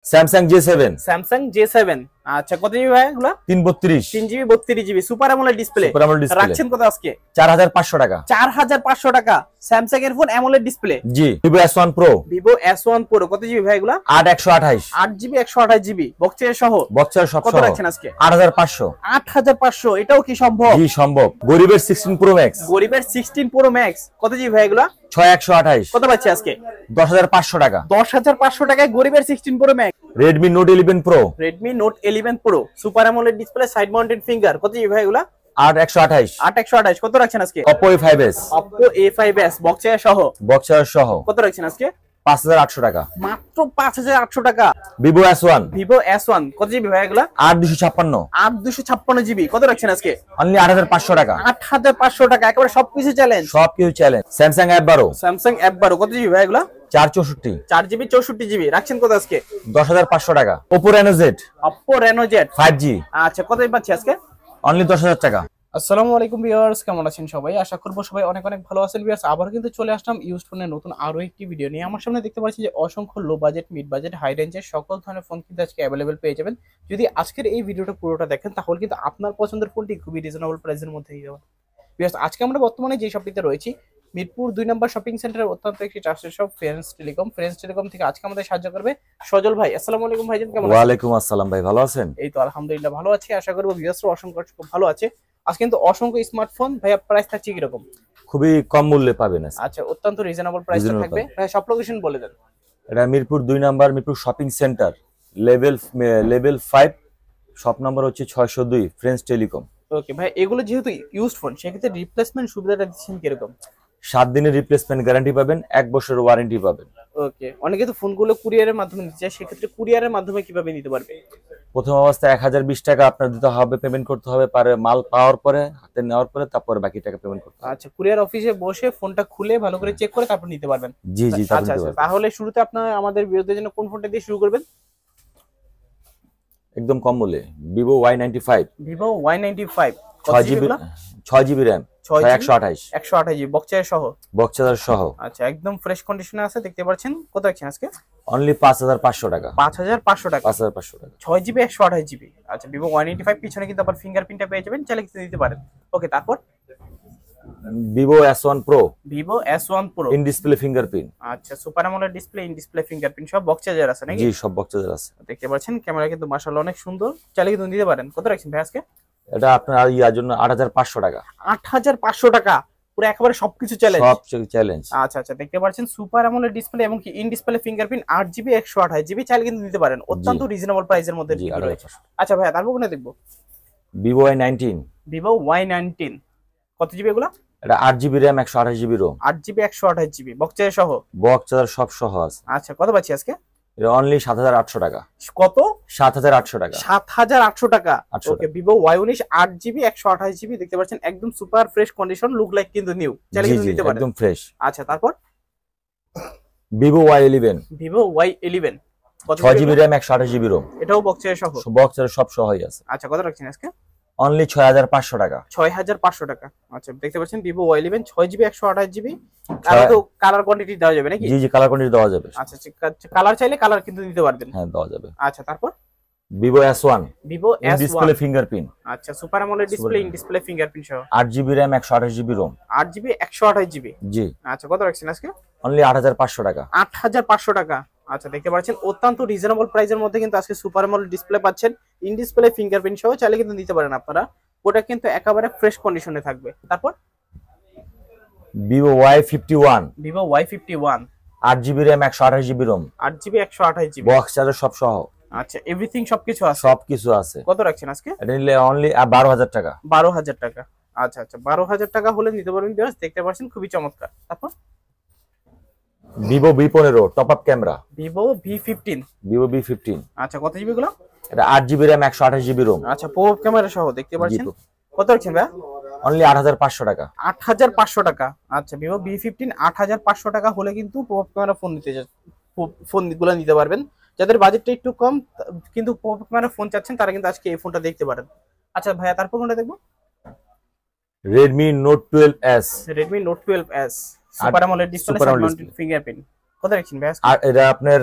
Samsung J7। Samsung J7। আচ্ছা কত GB ভাই এগুলা? 332 3GB 32GB super AMOLED display. রাখছেন কত আজকে? 4500 টাকা। 4500 টাকা স্যামসাং এর ফোন অ্যামোলেড ডিসপ্লে। জি Vivo S1 Pro। Vivo S1 Pro কত জিবি ভাই এগুলা? 8128। 8GB 128GB বক্সের সহ। বক্সের সব সহ। কত রাখছেন আজকে? 8500। 8500 এটাও কি সম্ভব? জি সম্ভব। গরিবের 16 Pro Max। গরিবের 16 Pro Max কত জিবি ভাই এগুলা? 6128। কত পাচ্ছি আজকে? 10500 টাকা। 10500 টাকায় গরিবের 16 Pro Max। Redmi Note 11 Pro। Redmi Note 11 Pro super AMOLED display side mounted finger কত জিবি ভাই এগুলা? 8128। 8128 কত রাখছেন আজকে? Oppo A5s। Oppo A5s বক্সের সহ। বক্সের সহ। কত রাখছেন আজকে? 5800 টাকা। মাত্র 5800 টাকা। Vivo S1। Vivo S1 কত জিবি ভাই এগুলা? 8256। 8256GB কত রাখছেন আজকে? অনলি 8500 টাকা। 8500 টাকা একেবারে সবকিছু চ্যালেঞ্জ। সবকিছু challenge. Samsung F12। Samsung F12 কত জিবি ভাই এগুলা? 464। 4GB 64GB রাখছেন কত আজকে? 10500 টাকা। Oppo Reno Z। Oppo Reno Z 5G। আচ্ছা কত পাচ্ছি আজকে? অনলি 10000 টাকা। আসসালামু আলাইকুম ভিউয়ার্স, কেমন আছেন সবাই? আশা করব সবাই অনেক অনেক ভালো আছেন ভিউয়ার্স। আবার কিন্তু চলে আসলাম ইউজড ফোনের নতুন আরো একটি ভিডিও নিয়ে। আমার সামনে দেখতে পাচ্ছি যে অসংখ্য low budget, mid budget, high রেঞ্জের সকল ধরনের ফোন কিন্তু আজকে অ্যাভেলেবেল পেয়ে যাবেন। যদি আজকের এই ভিডিওটা পুরোটা দেখেন তাহলে কিন্তু আপনার পছন্দের ফোনটি খুবই রিজনেবল প্রাইসের মধ্যে পেয়ে যাবেন। ভিউয়ার্স আজকে আমরা বর্তমানে যে শপটিতে রয়েছি মিরপুর 2 নম্বর শপিং সেন্টারের অত্যন্ত একটি trusted shop friends telecom. Friends telecom থেকে আজকে আমাদের সাহায্য করবে সজল ভাই। আসসালামু আলাইকুম ভাইজান, কেমন আছেন? ওয়ালাইকুম আসসালাম ভাই, ভালো আছেন? এই তো আলহামদুলিল্লাহ ভালো আছি। আশা করব ভিউয়ার্সরা অসংখ্য ভালো আছে। আজকে কিন্তু অসংখ্য স্মার্টফোন ভাইয়া, প্রাইস থাকছে কি রকম? খুবই কম মূল্যে পাবেন। আচ্ছা অত্যন্ত রিজনেবল প্রাইসে থাকবে ভাই। সব লোকেশন বলে দেন। এটা Mirpur 2 number Mirpur shopping centre level 5 shop number হচ্ছে 602 ফ্রেন্ডস টেলিকম। ওকে ভাই, এগুলো যেহেতু ইউজড ফোন সেক্ষেত্রে রিপ্লেসমেন্ট সুবিধাটা দিচ্ছেন কি রকম? 7 দিনের রিপ্লেসমেন্ট গ্যারান্টি পাবেন, 1 বছরের ওয়ারেন্টি পাবেন। ওকে, অনেকে তো ফোনগুলো কুরিয়ারের মাধ্যমে নিতে চায়, সেক্ষেত্রে কুরিয়ারের মাধ্যমে কিভাবে নিতে পারবে? প্রথম অবস্থায় 1020 টাকা আপনার দিতে হবে, পেমেন্ট করতে হবে, পারে মাল পাওয়ার পরে হাতে নেওয়ার পরে তারপরে বাকি টাকা পেমেন্ট করতে হবে। আচ্ছা, কুরিয়ার অফিসে বসে ফোনটা খুলে ভালো করে চেক করে তারপর নিতে পারবেন। জি জি। আচ্ছা আচ্ছা, তাহলে শুরুতে আপনারা আমাদের ভিডিওর জন্য কোন ফোনটা দিয়ে শুরু করবেন? একদম কম মূল্যে Vivo Y95। Vivo Y95 6GB RAM 128 128GB বক্সের সহ। বক্সের সহ। আচ্ছা একদম ফ্রেশ কন্ডিশনে আছে, দেখতে পাচ্ছেন। কত রাখছেন আজকে? অনলি 5500 টাকা। 5500 টাকা। 5500 টাকা। 6GB 128GB। আচ্ছা Vivo Y95 পিছনে কিন্তু আবার ফিঙ্গারপ্রিন্টটা পেয়ে যাবেন, চাইলে কিন্তু দিতে পারেন। ওকে, তারপর Vivo S1 Pro। Vivo S1 Pro in display fingerprint. আচ্ছা super AMOLED display, in display fingerprint সব বক্স চার্জার আছে নাকি? জি সব বক্স চার্জার আছে। দেখতে পাচ্ছেন ক্যামেরা কিন্তু মাশাআল্লাহ অনেক সুন্দর, চাইলে কিন্তু দিতে পারেন। কত রাখছেন ভাই আজকে? এটা আপনার ইয়ার জন্য 8500 টাকা। 8500 টাকা, পুরো একেবারে সবকিছু চ্যালেঞ্জ। সব চ্যালেঞ্জ। আচ্ছা আচ্ছা, দেখতে পাচ্ছেন সুপার অ্যামোলেড ডিসপ্লে এবং কি in display fingerprint 8GB 128GB, চাইলে কিন্তু দিতে পারেন অত্যন্ত রিজনেবল প্রাইসের মধ্যে। আচ্ছা ভাই, তারপর কোনটা দেখবো? Vivo Y19। Vivo Y19 কত জিবি এগুলা? এটা 8GB RAM 128GB ROM। 8GB 128GB বক্সের সহ। বক্স চার্জার সব সহ আছে। আচ্ছা কত পাচ্ছি আজকে? এটা অনলি 7800 টাকা। কত? 7800 টাকা। 7800 টাকা। ওকে, Vivo Y19 8GB 128GB, দেখতে পাচ্ছেন একদম super fresh condition, look like কিন্তু নিউ, চাইলে কিন্তু নিতে পারেন একদম ফ্রেশ। আচ্ছা তারপর Vivo Y11। Vivo Y11 কত? 6GB RAM 128GB ROM। এটাও বক্সের সহ। বক্সের সব সহই আছে। আচ্ছা কত রাখছেন আজকে? অনলি 6500 টাকা। 6500 টাকা। আচ্ছা দেখতে পাচ্ছেন Vivo Y11 6GB 128GB। Colour তো কালার কোয়ান্টিটি দেওয়া যাবে নাকি? জি জি, কালার কোয়ান্টিটি দেওয়া যাবে। আচ্ছা কালার চাইলে কালার কিন্তু দিতে পারবেন। হ্যাঁ দেওয়া যাবে। আচ্ছা তারপর Vivo S1। Vivo S1 display fingerprint. আচ্ছা super AMOLED display, in display fingerprint সহ। 8GB RAM 128GB ROM। 8GB 128GB। জি। আচ্ছা কত রাখছেন আজকে? অনলি 8500 টাকা। 8500 টাকা। আচ্ছা দেখতে পাচ্ছেন অত্যন্ত রিজনেবল প্রাইসের মধ্যে কিন্তু আজকে সুপার অ্যামোলেড ডিসপ্লে পাচ্ছেন, ইন ডিসপ্লে ফিঙ্গারপ্রিন্ট সহ, চাইলে কিন্তু নিতে পারেন আপনারা। ওটা কিন্তু একেবারে ফ্রেশ কন্ডিশনে থাকবে। তারপর Vivo Y51। Vivo Y51 8GB RAM 128GB ROM। 8GB 128GB box charger সব সহ। আচ্ছা এভরিথিং সবকিছু আছে। সবকিছু আছে। কত রাখছেন আজকে? এটা নিলে অনলি 12000 টাকা। 12000 টাকা। আচ্ছা আচ্ছা 12000 টাকা হলে নিতে পারবেন ভিউয়ার্স, দেখতে পাচ্ছেন খুবই চমৎকার। তারপর Vivo V15 top up camera. Vivo V15। Vivo V15। আচ্ছা কত জিবি গুলো? এটা 8GB RAM 128GB ROM। আচ্ছা পপ ক্যামেরা সহ, দেখতে পাচ্ছেন। কত রাখছেন ভাই? অনলি 8500 টাকা। 8500 টাকা। আচ্ছা Vivo V15 8500 টাকা হলে কিন্তু পপ ক্যামেরা ফোনগুলো নিতে পারবেন। যাদের বাজেটটা একটু কম কিন্তু পপ ক্যামেরা ফোন চাচ্ছেন তারা কিন্তু আজকে এই ফোনটা দেখতে পারেন। আচ্ছা ভাইয়া, তারপর কোনটা দেখবো? Redmi Note 12s। Redmi Note 12s super AMOLED display, side mounted fingerprint. কত রাখছেন ভাই আজকে? আর এটা আপনার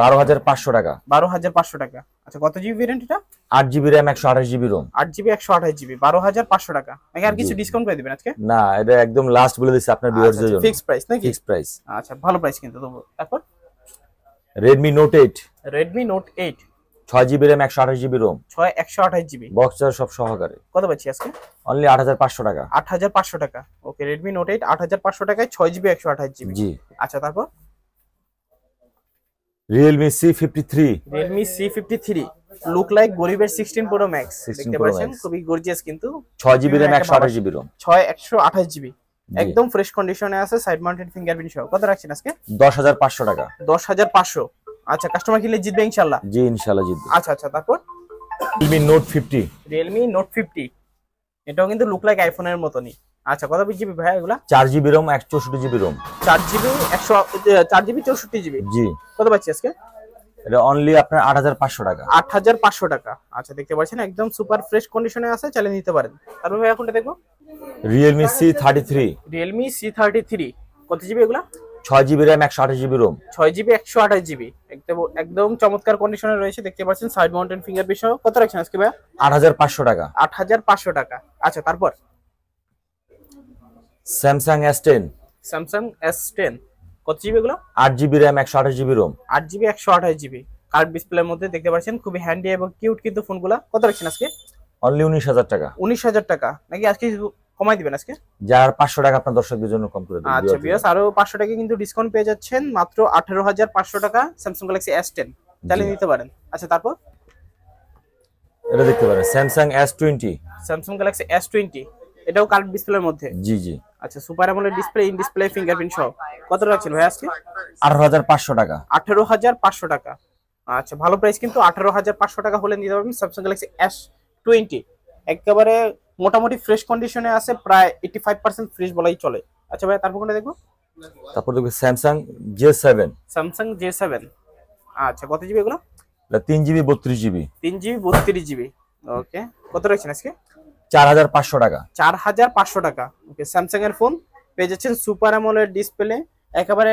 12,500 টাকা। 12,500 টাকা। আচ্ছা কত জিবি ভেরিয়েন্ট এটা? 8 GB RAM 128 GB Rome. 8 GB 128 GB, 12,500 টাকা নাকি আর কিছু জি। ডিসকাউন্ট করে দিবেন আজকে? না, এটা একদম লাস্ট বলে দিচ্ছি আপনার ভিউয়ারদের জন্য। ফিক্সড প্রাইস নাকি? Fixed price. আচ্ছা ভালো প্রাইস কিন্তু তবু। তারপর Redmi Note 8, Redmi Note 8 6 GB RAM 128 GB ROM, 128 GB, box charge সব সহকারে। কত পাচ্ছি আজকে? অনলি 8,500 টাকা। 8,500 টাকা। ওকে, Redmi Note 8 8,500 টাকায় 6 জিবি 128 জিবি। জি। আচ্ছা তারপর Realme C53, Redmi C53 look like গরিবের 16 Pro Max 16 দেখতে Pro পাচ্ছেন, Max। খুবই গর্জিয়াস কিন্তু। 6 GB RAM 128 GB ROM, 128 GB, জি। একদম ফ্রেশ কন্ডিশনে আছে, সাইড মাউন্টেড ফিঙ্গারপ্রিন্ট সহ। কত রাখছেন আজকে? 10,500 টাকা। 10,500। আচ্ছা কাস্টমার কিনলে জিতবে ইনশাআল্লাহ। জি ইনশাআল্লাহ জিতবে। আচ্ছা আচ্ছা তারপর Realme Note 50, Realme Note 50, এটাও কিন্তু লুক লাইক আইফোনের মতনই। আচ্ছা কত জিবি ভাই এগুলা? 4 GB ROM 164 GB ROM. 4 GB 4 GB 64 GB, জি। কত পাচ্ছি আজকে? এটা অনলি আপনার 8,500 টাকা। 8,500 টাকা। আচ্ছা দেখতে পাচ্ছেন একদম সুপার ফ্রেশ কন্ডিশনে আছে, চালিয়ে নিতে পারেন। তারপর ভাই এখনটা দেখবো Realme C33, Realme C33, কত জিবি এগুলা? 6 GB RAM 128 GB Rome. 6 GB 128 GB, একদম একদম চমৎকার কন্ডিশনে রয়েছে, দেখতে পাচ্ছেন সাইড মাউন্টেন ফিঙ্গারপ্রিন্ট সহ। কত রাখছেন আজকে ভাই? 8,500 টাকা। 8,500 টাকা। আচ্ছা তারপর Samsung S10, Samsung S10, কত জিবি এগুলো? 8 GB RAM 128 GB Rome. 8 GB 128 GB, curve ডিসপ্লের মধ্যে দেখতে পাচ্ছেন, খুবই হ্যান্ডি এবং কিউট কিন্তু ফোনগুলা। কত রাখছেন আজকে? অনলি 19,000 টাকা। 19,000 টাকা নাকি আজকে কমাই দিবেন আজকে? যার 500 টাকা আপনার দর্শকদের জন্য কম করে দেব। আচ্ছা বিয়াস, আরো 500 টাকা কিন্তু ডিসকাউন্ট পেয়ে যাচ্ছেন, মাত্র 18,500 টাকা Samsung Galaxy S10 চালিয়ে নিতে পারেন। আচ্ছা তারপর এটা দেখতে পারেন Samsung S20, Samsung Galaxy S20, এটাও কার্ভ ডিসপ্লের মধ্যে। জি জি। আচ্ছা super AMOLED display, in display fingerprint সহ। কত রাখছেন ভাই আজকে? 18,500 টাকা। 18,500 টাকা। আচ্ছা ভালো প্রাইস কিন্তু, 18,500 টাকা হলে নিতে পারবেন Samsung Galaxy S20, একেবারে মোটামুটি ফ্রেশ কন্ডিশনে আছে, প্রায় 85% ফ্রেশ বলাই চলে। আচ্ছা ভাই তারপর কোনটা দেখবো? তারপর দেখবে Samsung J7, Samsung J7, আচ্ছা কত জিবি এগুলো? এটা 3 জিবি 32 জিবি, 3 জিবি 32 জিবি। ওকে, কত রাখছেন আজকে? 4,500 টাকা। 4,500 টাকা। ওকে, স্যামসাং এর ফোন পেয়ে যাচ্ছেন সুপার অ্যামোলেড ডিসপ্লে, একেবারে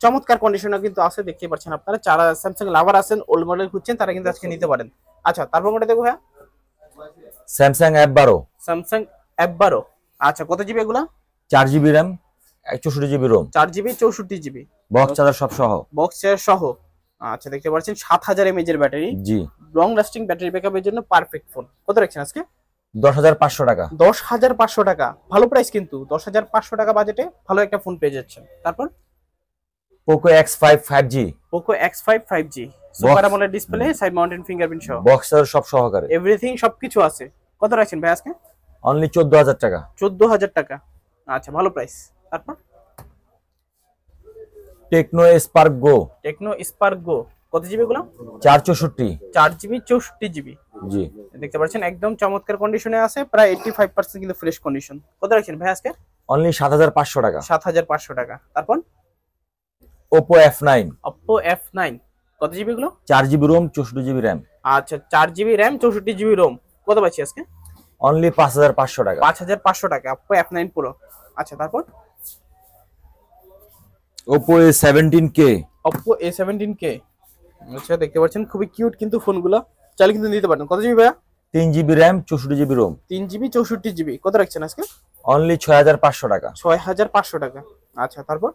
চমৎকার কন্ডিশনে কিন্তু আছে, দেখতে পাচ্ছেন আপনারা। যারা স্যামসাং লাভার আছেন, ওল্ড মডেল খুঁজছেন, তারা কিন্তু আজকে নিতে পারেন। আচ্ছা তারপর কোনটা দেখবো হ্যাঁ? Samsung F12, স্যামসাং F12, আচ্ছা কত জিবি এগুলা? 4 GB RAM 164 GB ROM, 4 GB 64 GB, box charger সব সহ। বক্স চেয়ার সহ। আচ্ছা দেখতে পাচ্ছেন 7,000 mAh এর ব্যাটারি, জি। লং লাস্টিং ব্যাটারি ব্যাকআপের জন্য পারফেক্ট ফোন। কত রাখছেন আজকে? 10,500 টাকা। 10,500 টাকা, ভালো প্রাইস কিন্তু। 10,500 টাকা বাজেটে ভালো একটা ফোন পেয়ে যাচ্ছেন। তারপর Poco X5 5G, Poco X5 5G, super AMOLED display, side mountain fingerprint সহ, বক্স চার্জার সব সহকারে। এভরিথিং সবকিছু আছে। কত রাখছেন ভাই আজকে? অনলি 14,000 টাকা। 14,000 টাকা। আচ্ছা ভালো প্রাইস। তারপর Tecno Spark Go, Tecno Spark Go, কত জিবি এগুলো? 464, 4 জিবি 64 জিবি, জি। দেখতে পাচ্ছেন একদম চমৎকার কন্ডিশনে আছে, প্রায় 85% কিন্তু ফ্রেশ কন্ডিশন। কত রাখছেন ভাই আজকে? অনলি 7,500 টাকা। 7,500 টাকা। তারপর Oppo F9, Oppo F9, কত জিবি এগুলো? 4 জিবি রোম 64 জিবি র্যাম, আচ্ছা 4 জিবি র্যাম 64 জিবি রোম, কত পাচ্ছি আজকে? অনলি 5,500 টাকা। 5,500 টাকা Oppo F9 Pro। আচ্ছা তারপর Oppo A17K, Oppo A17K, আচ্ছা দেখতে পাচ্ছেন খুবই কিউট কিন্তু ফোনগুলো, চাইলে কিন্তু নিতে পারেন। কত জিবি ভাইয়া? 3 GB RAM 64 GB ROM, 3 GB 64 GB, কত রাখছেন আজকে? অনলি 6,500 টাকা। 6,500 টাকা। আচ্ছা তারপর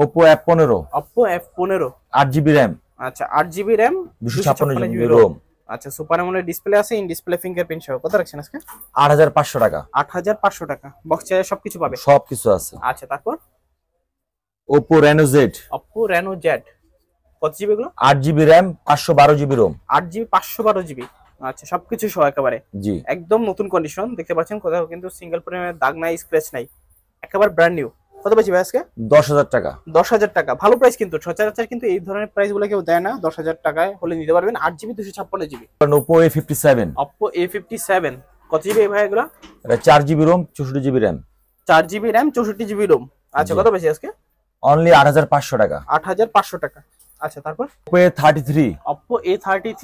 Oppo F15, Oppo F15, 8 GB RAM, আচ্ছা 8 GB RAM 256 GB ROM, ROM, আচ্ছা সুপার অ্যামোলেড ডিসপ্লে আছে, ইন ডিসপ্লে ফিঙ্গারপ্রিন্ট সহ। কত রাখছেন আজকে? 8,500 টাকা। 8,500 টাকা, বক্স চার্জার সবকিছু পাবে। সবকিছু আছে। আচ্ছা তারপর Oppo Reno Z, Oppo Reno Z, কত জিবি এগুলো? 8 GB RAM 512 GB ROM, 8 GB 512 GB, আচ্ছা সবকিছু সহ একেবারে জি। একদম নতুন কন্ডিশন, দেখতে পাচ্ছেন কোথাও কিন্তু সিঙ্গেল পরিমাণের দাগ নাই, স্ক্র্যাচ নাই, একেবারে ব্র্যান্ড নিউ। কত পাচ্ছি ভাই আজকে? 10,000 টাকা। 10,000 টাকা, ভালো প্রাইস কিন্তু। সচরাচর কিন্তু এই ধরনের প্রাইস গুলো কেউ দেয় না। 10,000 টাকায় হলে নিতে পারবেন 8 GB 256 GB. Oppo A57, Oppo A57, কত জিবি ভাই এগুলো? এটা 4 GB Rome 64 GB RAM, 4 GB RAM 64 GB ROM, আচ্ছা জি। কত পাচ্ছি আজকে? অনলি 8,500 টাকা। 8,500 টাকা। আচ্ছা তারপর Oppo A33, Oppo A33,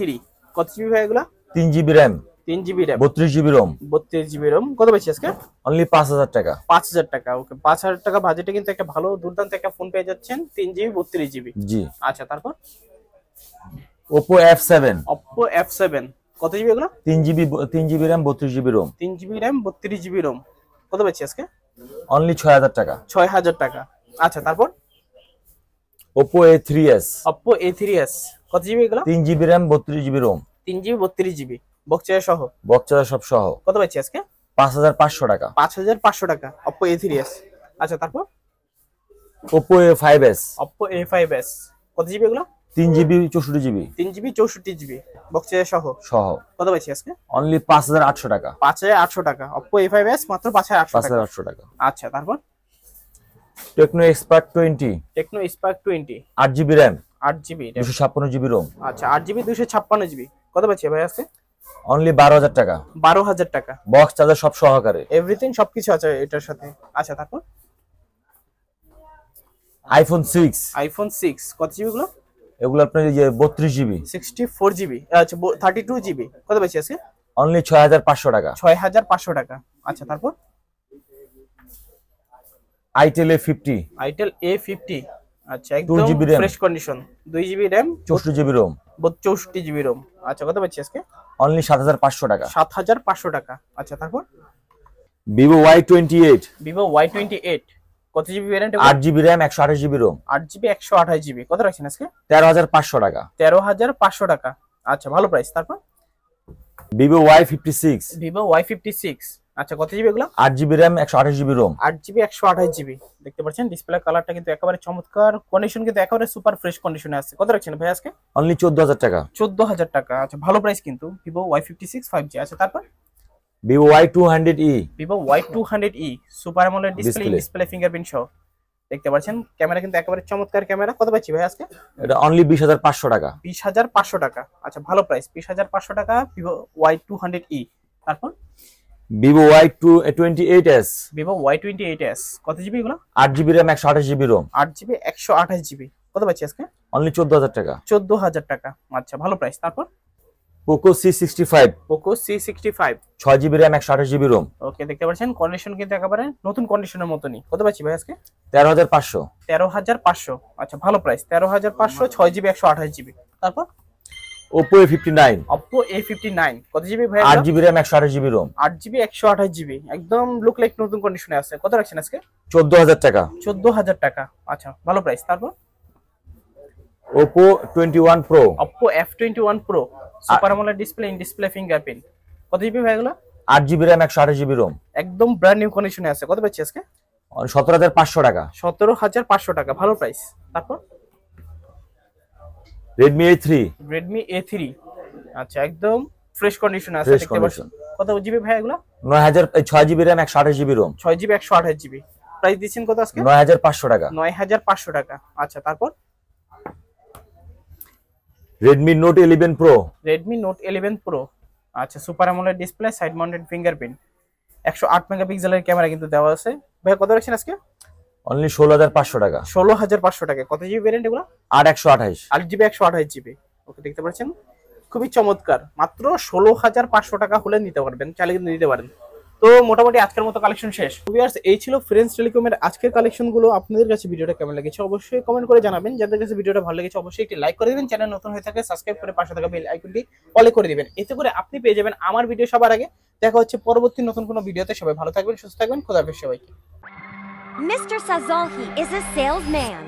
কত জিবি ভাই এগুলো? 3 GB RAM, 3GB RAM 32GB ROM 32GB ROM কত পাচ্ছি আজকে অনলি 5000 টাকা। 5000 টাকা। ওকে 5000 টাকা বাজেটে কিন্তু একটা ভালো দুর্দান্ত একটা ফোন পেয়ে যাচ্ছেন 3GB 32GB। জি। আচ্ছা তারপর Oppo F7 Oppo F7 কত জিবি এগুলো 3GB RAM 32GB ROM 3GB RAM 32GB ROM কত পাচ্ছি আজকে অনলি 6000 টাকা। 6000 টাকা। আচ্ছা তারপর Oppo A3s Oppo A3s কত জিবি এগুলো 3GB RAM 32GB ROM 3GB 32GB box সহ বক্সা সব সহ কত পাচ্ছি আজকে 5500 টাকা। 5500 টাকা Oppo A3s। আচ্ছা তারপর Oppo A5s Oppo A5s কত জিবি এগুলো 3GB 64GB 3GB 64GB box সহ সহ কত পাচ্ছি আজকে অনলি 5800 টাকা। 5800 টাকা Oppo A5s মাত্র 5800 টাকা। 5800 টাকা। আচ্ছা তারপর Tecno Spark 20 Tecno Spark 20 8GB RAM 8GB 256GB ROM আচ্ছা 8GB 256GB কত পাচ্ছি ভাই আজকে অনলি 12000 টাকা। 12000 টাকা বক্স চার্জার সব সহকারে এভরিথিং সবকিছু আছে এটার সাথে। আচ্ছা তারপর iPhone 6 iPhone 6 কত জিবি গুলো এগুলো আপনার এই যে 32GB 64GB আচ্ছা 32GB কত পাচ্ছি আজকে অনলি 6500 টাকা। 6500 টাকা। আচ্ছা তারপর Itel A50 Itel A50 আচ্ছা 2GB একদম RAM fresh condition 2GB RAM 64GB ROM 64GB ROM আচ্ছা কত পাচ্ছি আজকে অনলি 7500 টাকা। 7500 টাকা। আচ্ছা তারপর Vivo Y28 Vivo Y28 কত GB variant 8GB RAM 128GB ROM 8GB 128GB কত রাখছেন আজকে 13500 টাকা। 13500 টাকা। আচ্ছা ভালো প্রাইস। তারপর Vivo Y56 Vivo Y56 আচ্ছা কত জিবি এগুলো 8GB RAM 128GB ROM 8GB 128GB দেখতে পাচ্ছেন ডিসপ্লে কালারটা কিন্তু একেবারে চমৎকার, কন্ডিশন কিন্তু একেবারে সুপার ফ্রেশ কন্ডিশনে আছে। কত রাখছেন ভাই আজকে অনলি 14000 টাকা। 14000 টাকা। আচ্ছা ভালো প্রাইস কিন্তু Vivo Y56 5G। আচ্ছা তারপর Vivo Y200e Vivo Y200e super AMOLED display fingerprint সহ দেখতে পাচ্ছেন ক্যামেরা কিন্তু একেবারে চমৎকার ক্যামেরা। কত পাচ্ছি ভাই আজকে এটা অনলি 20500 টাকা। 20500 টাকা। আচ্ছা ভালো প্রাইস 20500 টাকা Vivo Y200e। তারপর Vivo Y28s Vivo Y28s কত জিবি এগুলো 8GB RAM 128GB ROM 8GB 128GB কত পাচ্ছি আজকে অনলি 14000 টাকা। 14000 টাকা। আচ্ছা ভালো প্রাইস। তারপর Poco C65 Poco C65 6GB RAM 128GB ROM ওকে দেখতে পাচ্ছেন কন্ডিশন কিন্তু একেবারে নতুন কন্ডিশনের মতনই। কত পাচ্ছি ভাই আজকে 13500 13500। আচ্ছা ভালো প্রাইস 13500 6GB 128GB। তারপর Oppo A59 Oppo A59 কত জিবি ভাই 8GB RAM 128GB ROM 8GB 128GB একদম লুক লাইক নতুন কন্ডিশনে আছে। কত রাখছেন আজকে 14000 টাকা। 14000 টাকা। আচ্ছা ভালো প্রাইস। তারপর Oppo 21 Pro Oppo F21 Pro super AMOLED display in display fingerprint কত জিবি ভাই এগুলো 8GB RAM 128GB ROM একদম ব্র্যান্ড নিউ কন্ডিশনে আছে। কত পাচ্ছি আজকে 17500 টাকা। 17500 টাকা ভালো প্রাইস। তারপর Redmi A3 Redmi A3 আচ্ছা একদম ফ্রেশ কন্ডিশনে আছে Fresh দেখতে পাচ্ছেন। কত জিবি ভাই এগুলো 6GB RAM 128GB ROM 6GB 128GB price দিচ্ছেন কত আজকে 9500 টাকা। 9500 টাকা। আচ্ছা তারপর Redmi Note 11 Pro Redmi Note 11 Pro আচ্ছা super AMOLED display side mounted fingerprint 108 মেগাপিক্সেলের ক্যামেরা কিন্তু দেওয়া আছে। ভাই কত রাখছেন আজকে অনলি 16500 টাকা। 16500 টাকা। কত জিবি ভ্যারিয়েন্ট এগুলো 8128 8GB 128GB ওকে দেখতে পাচ্ছেন খুবই চমৎকার। মাত্র 16500 টাকা হলে নিতে পারবেন, চাইলে কিন্তু নিতে পারেন। তো মোটামুটি আজকের মতো কালেকশন শেষ। ভিউয়ার্স এই ছিল ফ্রেন্ডস টেলিকমের আজকের কালেকশনগুলো। আপনাদের কাছে ভিডিওটা কেমন লেগেছে অবশ্যই কমেন্ট করে জানাবেন। যাদের কাছে ভিডিওটা ভালো লেগেছে অবশ্যই একটি লাইক করে দিবেন, চ্যানেল নতুন হয়ে থাকে সাবস্ক্রাইব করে পাশে থাকা বেল আইকনটি অলে করে দিবেন। এতে করে আপনি পেয়ে যাবেন আমার ভিডিও সবার আগে। দেখা হচ্ছে পরবর্তী নতুন কোনো ভিডিওতে। সবাই ভালো থাকবেন, সুস্থ থাকবেন, খোদা হাফেজ সবাইকে। Mr. Sazolhi is a salesman.